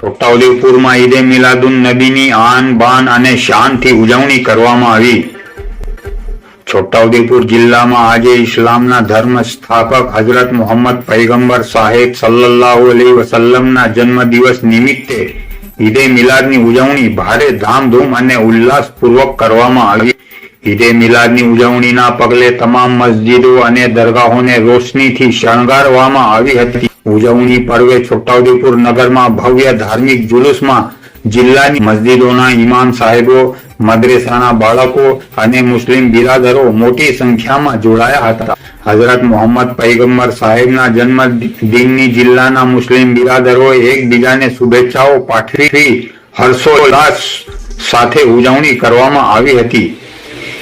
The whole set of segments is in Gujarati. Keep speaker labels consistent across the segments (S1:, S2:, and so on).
S1: છોટાઉદેપુરમાં ઈદે મિલાદુન નબીની આન બાન અને શાનથી ઉજવણી કરવામાં આવી। છોટાઉદેપુર જિલ્લામાં આજે ઇસ્લામના ધર્મ સ્થાપક હજરત મોહમ્મદ પૈગંબર સાહેબ સલ્લલ્લાહુ અલૈહિ વસલ્લમના જન્મદિવસ નિમિત્તે ઈદે મિલાદની ઉજવણી ભારે ધામધૂમ અને ઉલ્લાસપૂર્વક કરવામાં આવી। ઈદે મિલાદની ઉજવણીના પગલે તમામ મસ્જિદો અને દરગાહોને રોશનીથી શણગારવામાં આવી હતી। ઉજવણી પર્વે છોટાઉદેપુર નગરમાં ભવ્ય ધાર્મિક જુલુસમાં જિલ્લાની મસ્જિદોના ઇમામ સાહેબો, મદ્રેસાના બાળકો અને મુસ્લિમ બિરાદરો મોટી સંખ્યામાં જોડાયા હતા। હજરત મોહમ્મદ પૈગંબર સાહેબના જન્મદિનની જિલ્લાના મુસ્લિમ બિરાદરોએ એકબીજાને શુભેચ્છાઓ પાઠવી હર્ષોલ્લાસ સાથે ઉજવણી કરવામાં આવી હતી।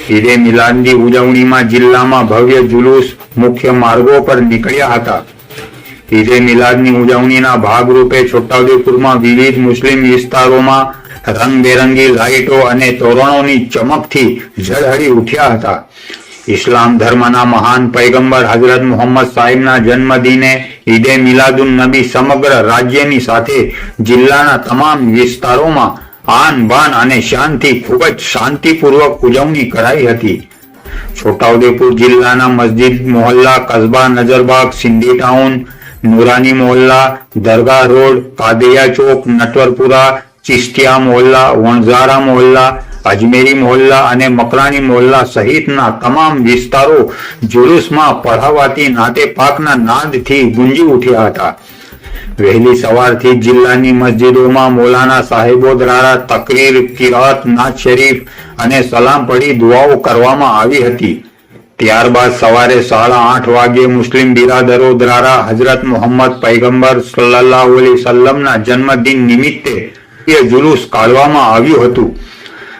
S1: ઈદે મિલાદની ઉજવણીમાં જિલ્લામાં ભવ્ય જુલુસ મુખ્ય માર્ગો પર નીકળ્યા હતા। ઈદે મિલાદની ઉજવણીના ભાગરૂપે છોટાઉદેપુરમાં વિવિધ મુસ્લિમ વિસ્તારોમાં રંગબેરંગી લાઇટો અને તોરણોની ચમકથી ઝળહળી ઉઠ્યા હતા। ઇસ્લામ ધર્મના મહાન પૈગંબર હજરત મોહમ્મદ સાહેબના જન્મદિને ઈદે મિલાદુન નબી સમગ્ર રાજ્યની સાથે જિલ્લાના તમામ વિસ્તારોમાં આન બાન અને શાનથી ખૂબ જ શાંતિપૂર્વક ઉજવણી કરાઈ હતી। છોટાઉદેપુર જિલ્લાના મસ્જિદ મોહલ્લા, કસ્બા, નજરબાગ, સિંધી ટાઉન, નૂરાની મોહલ્લા, દરગાહ રોડ, કાદિયા ચોક, નટવરપુરા, ચિસ્તિયા મોહલ્લા, વણઝારા મોહલ્લા, અજમેરી મોહલ્લા અને મકરાણી મોહલ્લા સહિતના તમામ વિસ્તારો જુલુસમાં પઢાવાતી નાતે પાકના નાદથી ગુંજી ઉઠ્યા હતા। વહેલી સવારથી જિલ્લાની મસ્જિદોમાં મૌલાના સાહેબો દ્વારા તકરીર, કિરાત, નાત શરીફ અને સલામ પઢી દુઆઓ કરવામાં આવી હતી। ત્યારબાદ સવારે 8:30 વાગ્યે મુસ્લિમ બિરાદરો દ્વારા હજરત મોહમ્મદ પૈગંબર સલ્લલ્લાહુ અલૈહિ વસલ્લમના જન્મદિન નિમિત્તે જુલુસ કાઢવામાં આવ્યું હતું,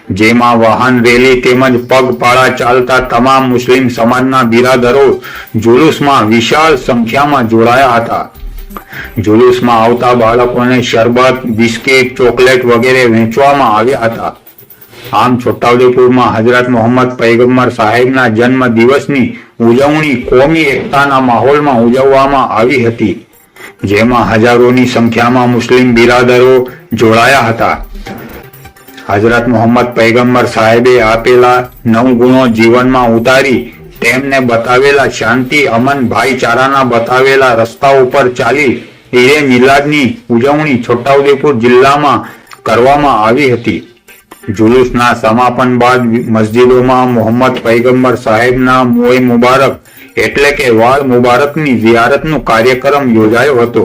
S1: જેમાં વાહન રેલી તેમજ પગપાળા ચાલતા તમામ મુસ્લિમ સમાજના બિરાદરો જુલુસમાં વિશાળ સંખ્યામાં જોડાયા હતા। જુલુસમાં આવતા બાળકોને શરબત, બિસ્કિટ, ચોકલેટ વગેરે વહેંચવામાં આવ્યા હતા। આમ છોટાઉદેપુરમાં હજરત મોહમ્મદ પૈગંબર સાહેબના જન્મ દિવસની ઉજવણી કોમી એકતાના માહોલમાં ઉજવવામાં આવી હતી, જેમાં હજારોની સંખ્યામાં મુસ્લિમ બિરાદરો જોડાયા હતા। હજરત મોહમ્મદ પૈગંબર સાહેબે આપેલા 9 ગુણો જીવનમાં ઉતારી તેમને બતાવેલા શાંતિ, અમન, ભાઈચારાના બતાવેલા રસ્તા ઉપર ચાલી ઈદે મિલાદની ઉજવણી છોટાઉદેપુર જિલ્લામાં કરવામાં આવી હતી। જુલુસના સમાપન બાદ મસ્જિદોમાં મોહમ્મદ પૈગંબર સાહેબના મોએ મુબારક એટલે કે વાળ મુબારકની ઝિયારતનો કાર્યક્રમ યોજાયો હતો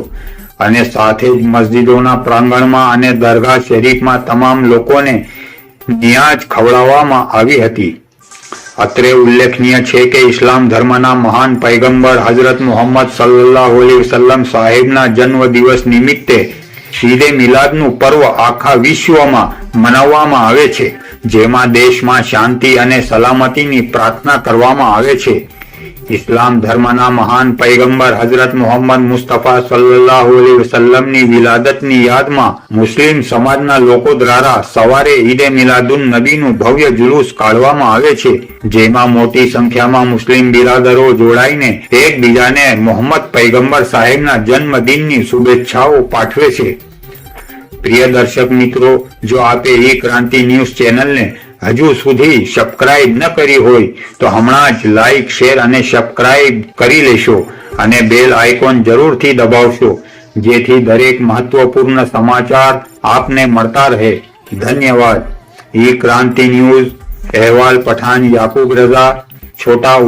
S1: અને સાથે જ મસ્જિદોના પ્રાંગણમાં અને દરગાહ શરીફમાં તમામ લોકોને નિયાઝ ખવડાવવામાં આવી હતી। અત્રે ઉલ્લેખનીય છે કે ઇસ્લામ ધર્મના મહાન પૈગંબર હજરત મોહમ્મદ સલ્લલ્લાહુ અલૈહિ વસલ્લમ સાહેબના જન્મ દિવસ નિમિત્તે ઈદે મિલાદનું પર્વ આખા વિશ્વમાં મનાવવામાં આવે છે, જેમાં દેશમાં શાંતિ અને સલામતીની પ્રાર્થના કરવામાં આવે છે। ઇસ્લામ ધર્મના મહાન પૈગંબર હજરત મોહમ્મદ મુસ્તફા સલ્લલ્લાહુ અલૈહિ વસલ્લમની વિલાદતની યાદમાં મુસ્લિમ સમાજના લોકો દ્વારા સવારે ઈદે મિલાદુન નબીનું ભવ્ય જુલુસ કાઢવામાં આવે છે, જેમાં મોટી સંખ્યામાં મુસ્લિમ બિરાદરો જોડાઈને એકબીજાને મોહમ્મદ પૈગંબર સાહેબના જન્મદિનની શુભેચ્છાઓ પાઠવે છે। પ્રિય દર્શક મિત્રો, જો આપે ઈ ક્રાંતિ ન્યૂઝ ચેનલને હજુ સુધી સબસ્ક્રાઇબ ન કરી હોય તો હમણાં જ લાઇક, શેર અને સબસ્ક્રાઇબ કરી લેશો અને બેલ આઇકોન જરૂરથી દબાવશો, જેથી દરેક મહત્વપૂર્ણ સમાચાર આપને મળતા રહે। ધન્યવાદ। ઈ ક્રાંતિ ન્યૂઝ, અહેવાલ પઠાન યાકુબ રઝા, છોટા